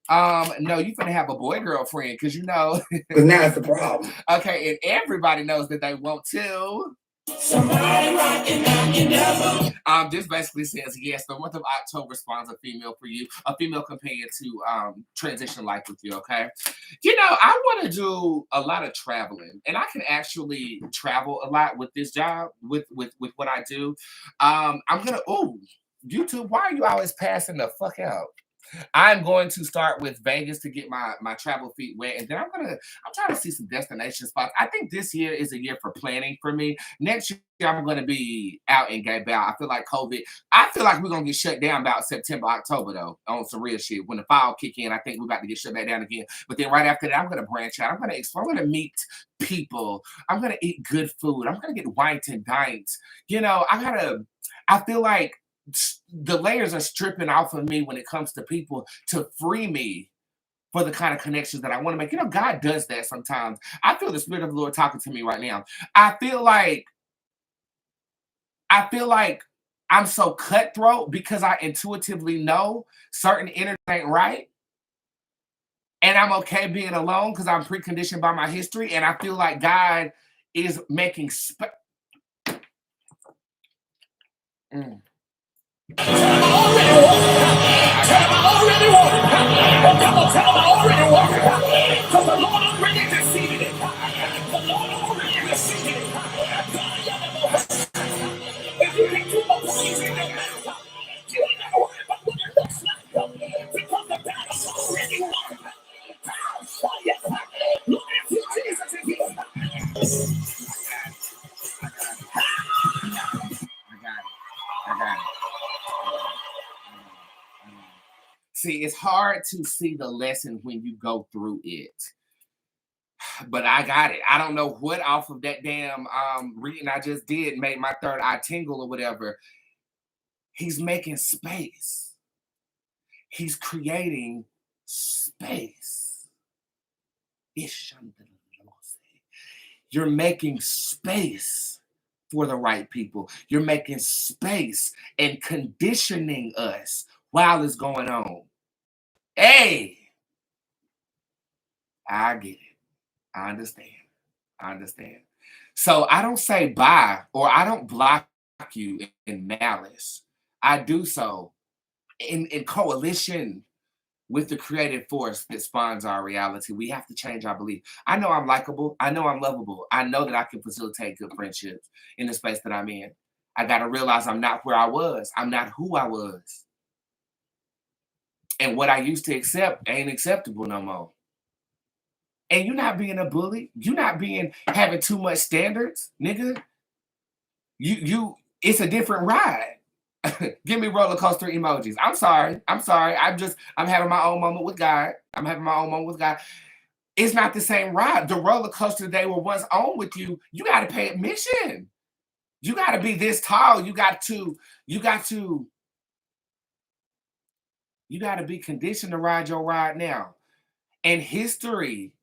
S1: No, you finna have a boy girlfriend, because you know.
S2: But now it's the problem.
S1: Okay, and everybody knows that they want to.
S2: Somebody rocking down your devil.
S1: This basically says yes. The month of October spawns a female for you, a female companion to transition life with you. Okay, you know I want to do a lot of traveling, and I can actually travel a lot with this job, with what I do. I'm gonna. Oh, YouTube, why are you always passing the fuck out? I'm going to start with Vegas to get my travel feet wet, and then I'm trying to see some destination spots. I think this year is a year for planning for me. Next year I'm going to be out in Gay Bow. I feel like COVID. I feel like we're gonna get shut down about September, October though, on some real shit. When the fall kick in, I think we're about to get shut back down again. But then right after that, I'm gonna branch out. I'm gonna explore. I'm gonna meet people. I'm gonna eat good food. I'm gonna get wine and dines. You know, I feel like the layers are stripping off of me when it comes to people to free me for the kind of connections that I want to make. You know, God does that sometimes. I feel the Spirit of the Lord talking to me right now. I feel like I'm so cutthroat because I intuitively know certain energy ain't right. And I'm okay being alone because I'm preconditioned by my history. And I feel like God is making
S2: Tell them I already won. Tell them I already won. Come on, tell them I already won. Because the Lord already defeated it. The Lord already defeated it.
S1: See, it's hard to see the lesson when you go through it. But I got it. I don't know what off of that damn reading I just did made my third eye tingle or whatever. He's making space. He's creating space. You're making space for the right people. You're making space and conditioning us while it's going on. Hey, I get it. I understand. So I don't say bye or I don't block you in malice. I do so in coalition with the creative force that spawns our reality. We have to change our belief. I know I'm likable. I know I'm lovable. I know that I can facilitate good friendships in the space that I'm in. I got to realize I'm not where I was. I'm not who I was. And what I used to accept ain't acceptable no more. And you're not being a bully. You're not being having too much standards, nigga. It's a different ride. Give me roller coaster emojis. I'm sorry. I'm having my own moment with God. It's not the same ride. The roller coaster they were once on with you, you got to pay admission. You got to be this tall. You got to be conditioned to ride your ride now. And history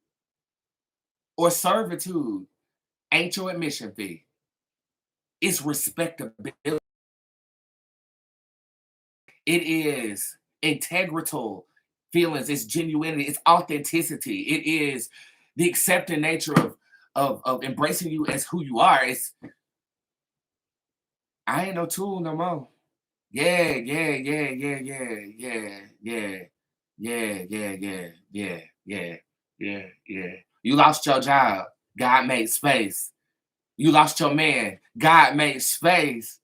S1: or servitude ain't your admission fee. It's respectability. It is integral feelings. It's genuinity. It's authenticity. It is the accepting nature of embracing you as who you are. I ain't no tool no more. Yeah. You lost your job. God made space. You lost your man. God made space.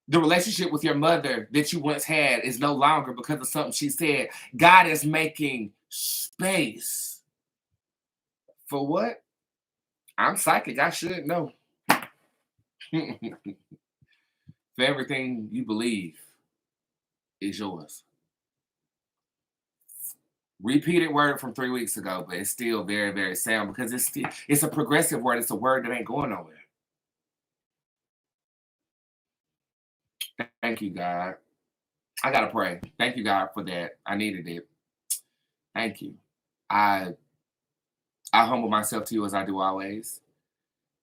S1: The relationship with your mother that you once had is no longer because of something she said. God is making space. For what? I'm psychic. I should know. For everything you believe is yours. Repeated word from 3 weeks ago, but it's still very, very sound because it's a progressive word. It's a word that ain't going nowhere. Thank you, God. I gotta pray. Thank you, God, for that. I needed it. Thank you. I humble myself to you as I do always.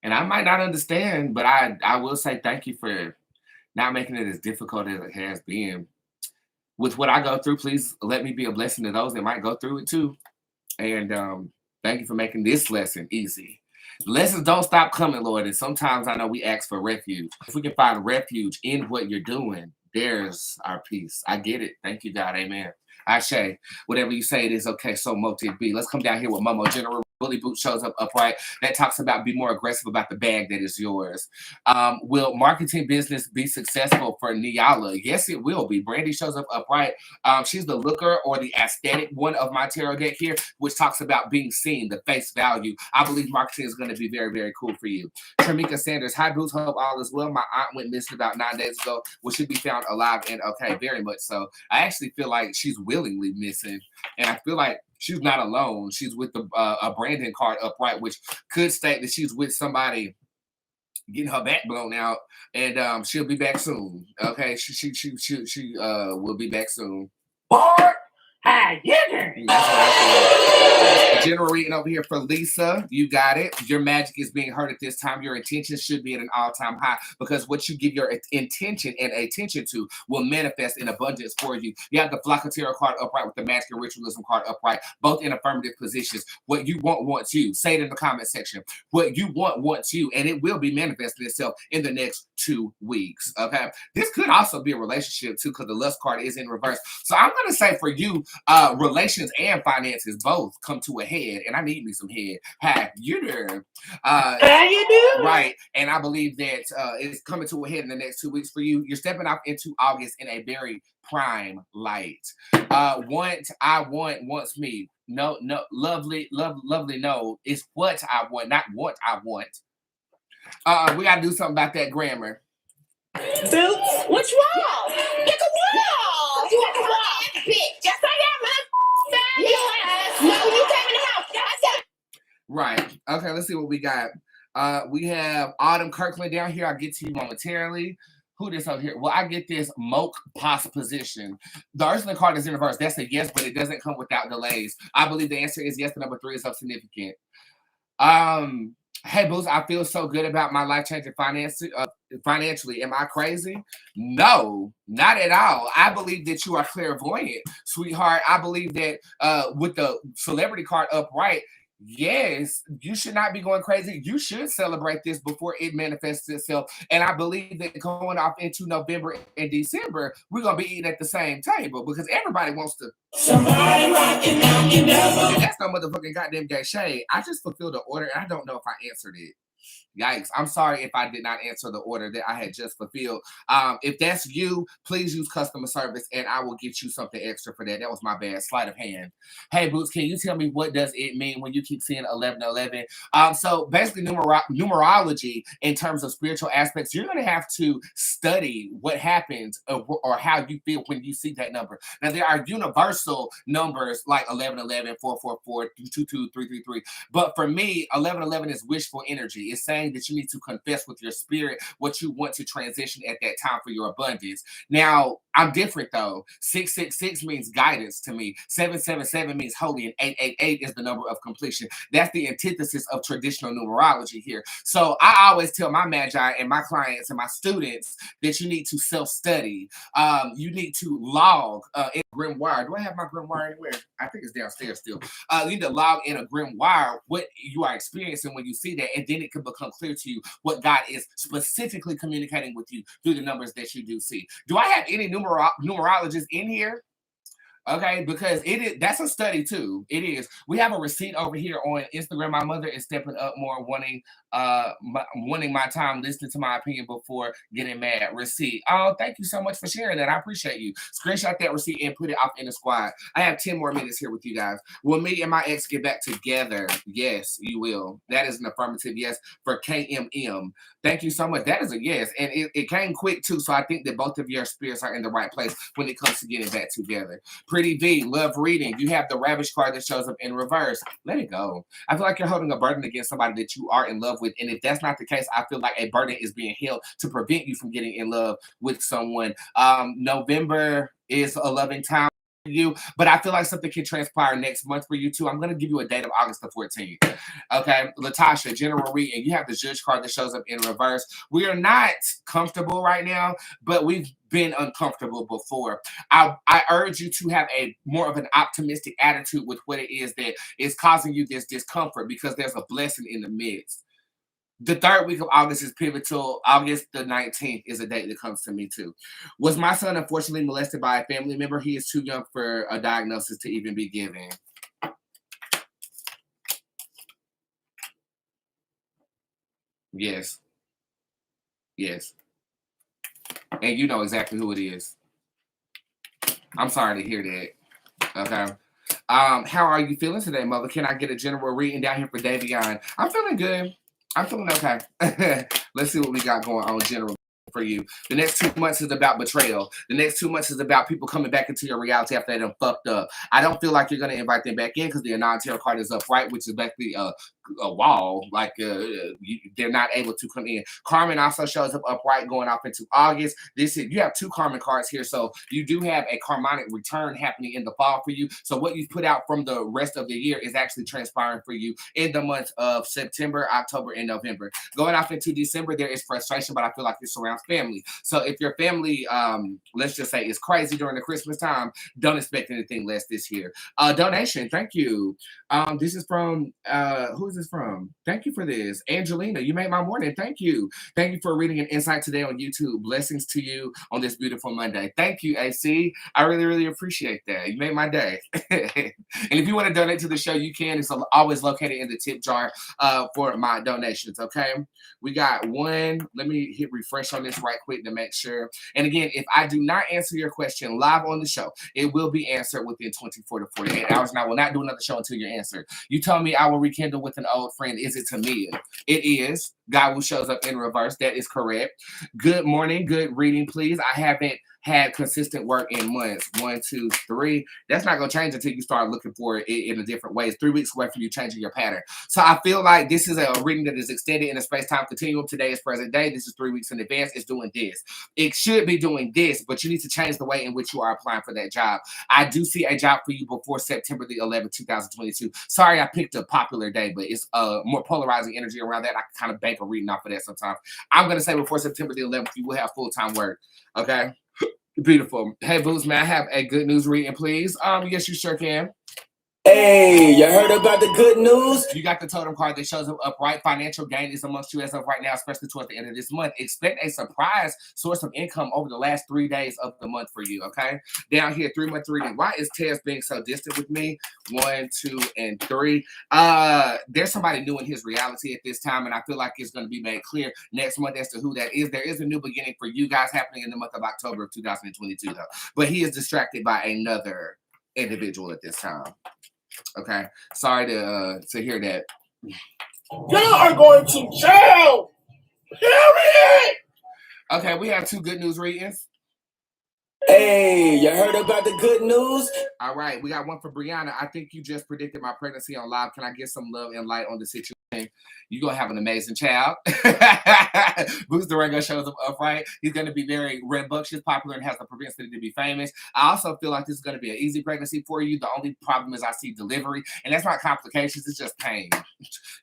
S1: And I might not understand, but I will say thank you for not making it as difficult as it has been. With what I go through, please let me be a blessing to those that might go through it too. And thank you for making this lesson easy. Lessons don't stop coming, Lord. And sometimes I know we ask for refuge. If we can find refuge in what you're doing, there's our peace. I get it. Thank you, God. Amen. Ashe, whatever you say, it is okay. So mote it be. Let's come down here with Momo General. Bully Boot shows up upright. That talks about be more aggressive about the bag that is yours. Will marketing business be successful for Niala? Yes, it will be. Brandy shows up upright. She's the looker or the aesthetic one of my tarot deck here, which talks about being seen, the face value. I believe marketing is going to be very, very cool for you. Tramika Sanders, hi Bruce, hope all is well. My aunt went missing about 9 days ago. Will she be found alive and okay? Very much so. I actually feel like she's willingly missing, and I feel like she's not alone. She's with a Brandon card upright, which could state that she's with somebody getting her back blown out, and she'll be back soon. Okay, she will be back soon. Boy, how you doing? That's what I feel. General reading over here for Lisa. You got it. Your magic is being heard at this time. Your intention should be at an all-time high because what you give your intention and attention to will manifest in abundance for you. You have the Flocatero card upright with the Magic and Ritualism card upright, both in affirmative positions. What you want wants you. Say it in the comment section. What you want wants you, and it will be manifesting itself in the next 2 weeks. Okay, this could also be a relationship too, because the lust card is in reverse. So I'm gonna say for you, relations and finances both come to a head, and I need me some head. Hi, you there?
S2: How you doing?
S1: Right, and I believe that it's coming to a head in the next 2 weeks for you. You're stepping off into August in a very prime light. Wants me. No, lovely, lovely. No, it's what I want, not what I want. We gotta do something about that grammar.
S2: Boots, what's wrong? Get the wall. You want the wall, bitch? Yes, I am, man. Yes. No, you came in the house. Yes.
S1: Right. Okay, let's see what we got. We have Autumn Kirkland down here. I'll get to you momentarily. Who this over here? Well, I get this Moke Pos position. The Ursula card is in reverse. That's a yes, but it doesn't come without delays. I believe the answer is yes. The number 3 is of significant. Hey, Boots, I feel so good about my life-changing financially. Am I crazy? No, not at all. I believe that you are clairvoyant, sweetheart. I believe that with the celebrity card upright, yes, you should not be going crazy. You should celebrate this before it manifests itself. And I believe that going off into November and December, we're going to be eating at the same table because everybody wants to.
S2: Somebody rocking out your devil.
S1: That's no motherfucking goddamn gay shade. I just fulfilled the order and I don't know if I answered it. Yikes. I'm sorry if I did not answer the order that I had just fulfilled. If that's you, please use customer service and I will get you something extra for that. That was my bad. Sleight of hand. Hey, Boots, can you tell me what does it mean when you keep seeing 1111? So basically numerology in terms of spiritual aspects, you're going to have to study what happens or how you feel when you see that number. Now, there are universal numbers like 1111, 444, 22333. But for me, 1111 is wishful energy. It's saying that you need to confess with your spirit what you want to transition at that time for your abundance. Now, I'm different though. 666 means guidance to me. 777 means holy, and 888 is the number of completion. That's the antithesis of traditional numerology here. So I always tell my magi and my clients and my students that you need to self-study. You need to log in grimoire. Do I have my grimoire anywhere? I think it's downstairs still. You need to log in a grimoire what you are experiencing when you see that, and then it can become clear to you what God is specifically communicating with you through the numbers that you do see. Do I have any numerologists in here? Okay, because that's a study too. It is. We have a receipt over here on Instagram. My mother is stepping up more, wanting my time, listening to my opinion before getting mad. Receipt. Oh, thank you so much for sharing that. I appreciate you. Screenshot that receipt and put it off in the squad. I have 10 more minutes here with you guys. Will me and my ex get back together? Yes, you will. That is an affirmative yes for KMM. Thank you so much. That is a yes. And it came quick too. So I think that both of your spirits are in the right place when it comes to getting back together. Pretty V, love reading. You have the Ravish card that shows up in reverse. Let it go. I feel like you're holding a burden against somebody that you are in love with. And if that's not the case, I feel like a burden is being held to prevent you from getting in love with someone. November is a loving time for you, but I feel like something can transpire next month for you too. I'm going to give you a date of August the 14th. Okay, Latasha, general reading. You have the Judge card that shows up in reverse. We are not comfortable right now, but we've been uncomfortable before. I urge you to have a more of an optimistic attitude with what it is that is causing you this discomfort, because there's a blessing in the midst. The 3rd week of August is pivotal. August the 19th is a date that comes to me too. Was my son unfortunately molested by a family member? He is too young for a diagnosis to even be given. Yes. Yes. And you know exactly who it is. I'm sorry to hear that. Okay. How are you feeling today, mother? Can I get a general reading down here for Davion? I'm feeling good. I'm feeling okay. Let's see what we got going on general for you. The next 2 months is about betrayal. The next 2 months is about people coming back into your reality after they done fucked up. I don't feel like you're going to invite them back in because the non-tarot card is upright, which is basically a wall. Like they're not able to come in. Carmen also shows up upright going off into August. You have 2 Carmen cards here, so you do have a karmic return happening in the fall for you. So what you put out from the rest of the year is actually transpiring for you in the months of September, October, and November. Going off into December, there is frustration, but I feel like it surrounds family. So if your family, let's just say, is crazy during the Christmas time, don't expect anything less this year. Donation, thank you. This is from who is this from? Thank you for this. Angelina, you made my morning. Thank you. Thank you for reading an insight today on YouTube. Blessings to you on this beautiful Monday. Thank you, AC. I really, really appreciate that. You made my day. And if you want to donate to the show, you can. It's always located in the tip jar for my donations, okay? We got one. Let me hit refresh on this right quick to make sure. And again, if I do not answer your question live on the show, it will be answered within 24 to 48 hours. And I will not do another show until you're answered. You told me I will rekindle with an old friend. Is it Tamia? It is. God who shows up in reverse. That is correct. Good morning. Good reading, please. I haven't had consistent work in months. 1, 2, 3. That's not going to change until you start looking for it in a different way. It's 3 weeks away from you changing your pattern. So I feel like this is a reading that is extended in a space-time continuum. Today is present day. This is 3 weeks in advance. It's doing this. It should be doing this, but you need to change the way in which you are applying for that job. I do see a job for you before September the 11th, 2022. Sorry, I picked a popular day, but it's more polarizing energy around that. I can kind of bank a reading off of that sometimes. I'm going to say before September the 11th, you will have full-time work. Okay? Beautiful. Hey, Boots, may I have a good news reading, please? Yes, you sure can.
S3: Hey, you heard about the good news?
S1: You got the totem card that shows up upright. Financial gain is amongst you as of right now, especially towards the end of this month. Expect a surprise source of income over the last 3 days of the month for you, okay? Down here, 3-month reading. Why is Tez being so distant with me? 1, 2, and 3. There's somebody new in his reality at this time, and I feel like it's going to be made clear next month as to who that is. There is a new beginning for you guys happening in the month of October of 2022, though. But he is distracted by another individual at this time. Okay, sorry to hear that.
S3: Y'all are going to jail. Period.
S1: Okay, we have 2 good news readings.
S3: Hey, you heard about the good news?
S1: All right, we got one for Brianna. I think you just predicted my pregnancy on live. Can I get some love and light on the situation? You're going to have an amazing child. Boots Durango shows up upright. He's going to be very rambunctious, popular, and has the propensity to be famous. I also feel like this is going to be an easy pregnancy for you. The only problem is I see delivery, and that's not complications. It's just pain.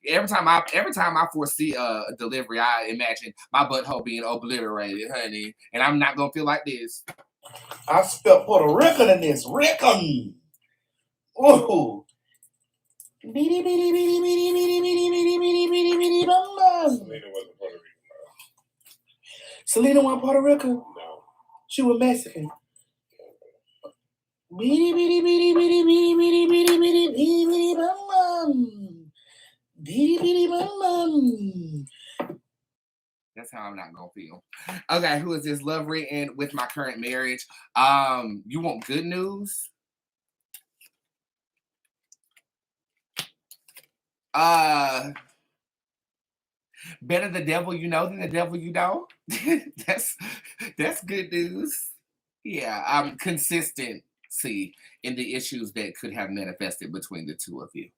S1: Every time I foresee a delivery, I imagine my butthole being obliterated, honey, and I'm not going to feel like this.
S3: I spelled Puerto Rican in this. Rican. Ooh. Beady, beady, beady, beady, beady, beady, beady, beady, beady, beady,
S4: Selena wasn't Puerto Rican, though.
S3: Selena wasn't Puerto Rican?
S4: No.
S3: She was Mexican. Beady, beady, beady, beady, beady, beady, beady, beady, beady, beady, bum, bum. Beady, beady, bum, bum.
S1: That's how I'm not gonna feel. Okay, who is this? Love reading with my current marriage. You want good news? Better the devil you know than the devil you don't. that's good news. Yeah, consistency in the issues that could have manifested between the two of you.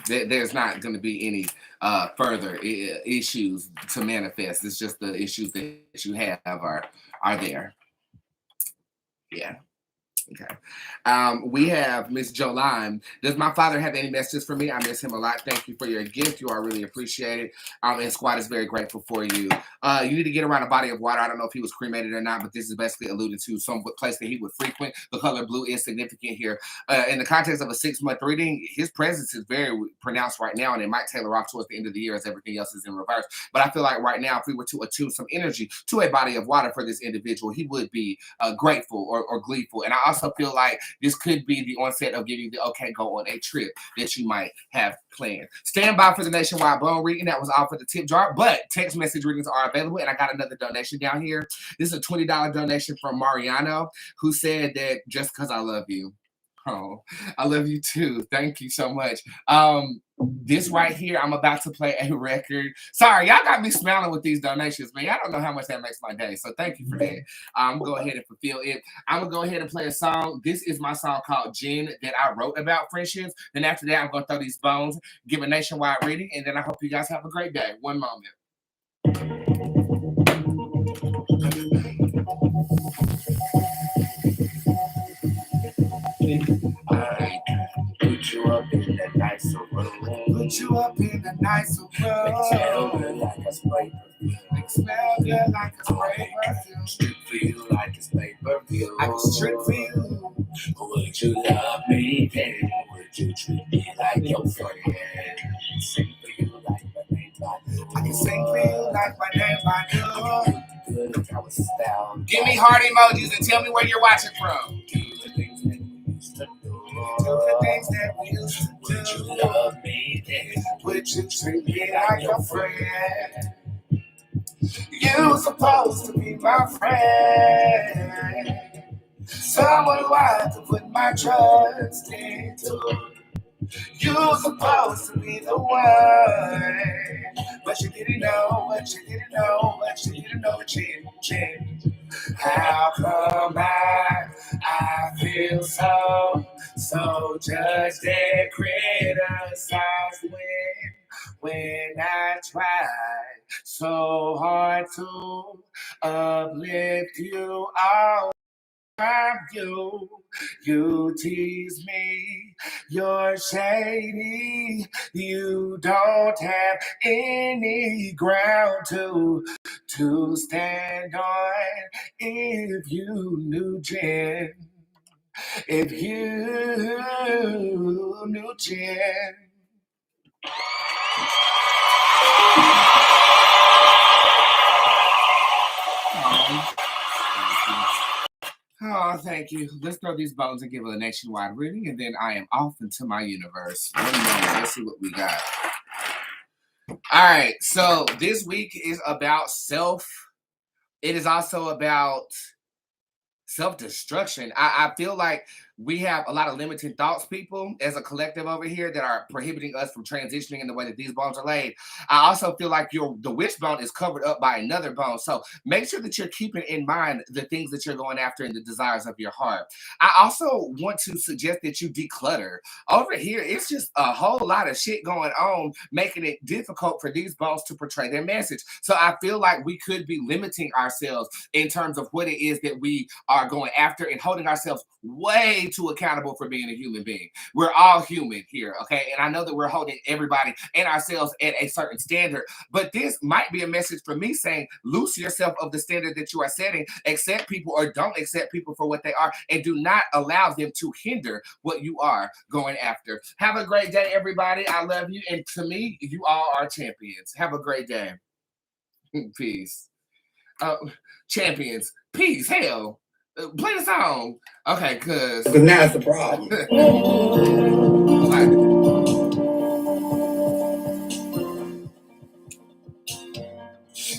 S1: There's not going to be any further issues to manifest. It's just the issues that you have are there. Yeah. Okay. We have Miss Joline. Does my father have any messages for me? I miss him a lot. Thank you for your gift. You are really appreciated. And Squad is very grateful for you. You need to get around a body of water. I don't know if he was cremated or not, but this is basically alluded to some place that he would frequent. The color blue is significant here. In the context of a 6-month reading, his presence is very pronounced right now, and it might tailor off towards the end of the year as everything else is in reverse. But I feel like right now, if we were to attune some energy to a body of water for this individual, he would be grateful or gleeful. And I also feel like this could be the onset of giving the okay go on a trip that you might have planned. Stand by for the nationwide bone reading. That was all for the tip jar, but text message readings are available, and I got another donation down here. This is a $20 donation from Mariano, who said that just because I love you. Oh, I love you too. Thank you so much. This right here, I'm about to play a record. Sorry, y'all got me smiling with these donations, man. I don't know how much that makes my day. So thank you for that. I'm going to go ahead and fulfill it. I'm going to go ahead and play a song. This is my song called Djinn that I wrote about friendships. Then after that, I'm going to throw these bones, give a nationwide reading, and then I hope you guys have a great day. One moment. I put you up in that nice room. Put you up in a nice room. Smell good like a spray perfume. Smell good like a spray perfume. Strip for you like it's pay-per-view. I can strip for you. Would you love me then would you treat me like your friend? Sing for you like my name I can sing for you like my name I do. Good, look how it's style. Give me heart emojis and tell me where you're watching from. Do the things that we used to do. Do the things that we used to do. Would you love me then? Would you treat me like your friend? You're supposed to be my friend. Someone who I have to put my trust into. You're supposed to be the one. But you didn't know, but you didn't know, but you didn't know, Djinn. How come I feel so judged and criticized when I tried so hard to uplift you all. You tease me, you're shady, you don't have any ground to stand on. If you knew Djinn, if you knew Djinn. Oh, thank you. Let's throw these bones and give it a nationwide reading, and then I am off into my universe. One moment, let's see what we got. All right, so this week is about it is also about self-destruction. I feel like we have a lot of limiting thoughts, people, as a collective over here that are prohibiting us from transitioning in the way that these bones are laid. I also feel like the wishbone is covered up by another bone. So make sure that you're keeping in mind the things that you're going after and the desires of your heart. I also want to suggest that you declutter. Over here, it's just a whole lot of shit going on, making it difficult for these bones to portray their message. So I feel like we could be limiting ourselves in terms of what it is that we are going after and holding ourselves way too accountable for being a human being. We're all human here, okay? And I know that we're holding everybody and ourselves at a certain standard, but this might be a message for me saying, loose yourself of the standard that you are setting, accept people or don't accept people for what they are, and do not allow them to hinder what you are going after. Have a great day, everybody. I love you. And to me, you all are champions. Have a great day. Peace. Champions. Peace. Hell. Play the song. Okay, because
S5: now it's the problem.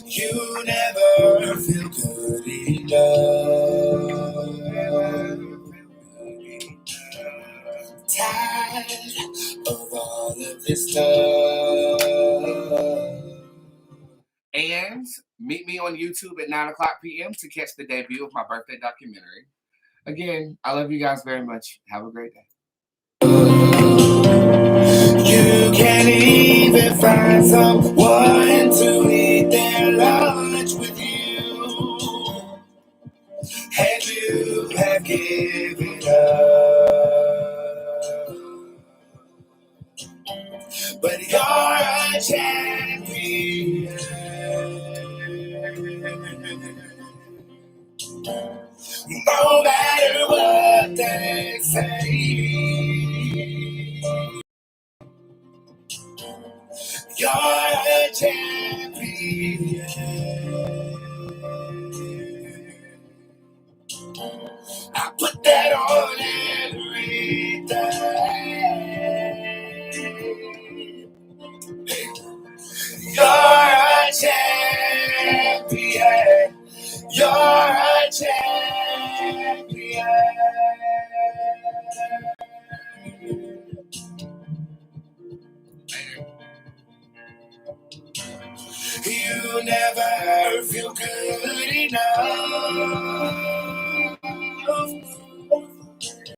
S1: You never feel good enough. Tired of all of this stuff. And meet me on YouTube at 9:00 p.m. to catch the debut of my birthday documentary. Again, I love you guys very much. Have a great day. You can't even find someone to eat their lunch with you. And you have given up. But you're a champion. No matter what they say, you're a champion. I put that on everything. You're a champion. You're a champion. You never feel good enough.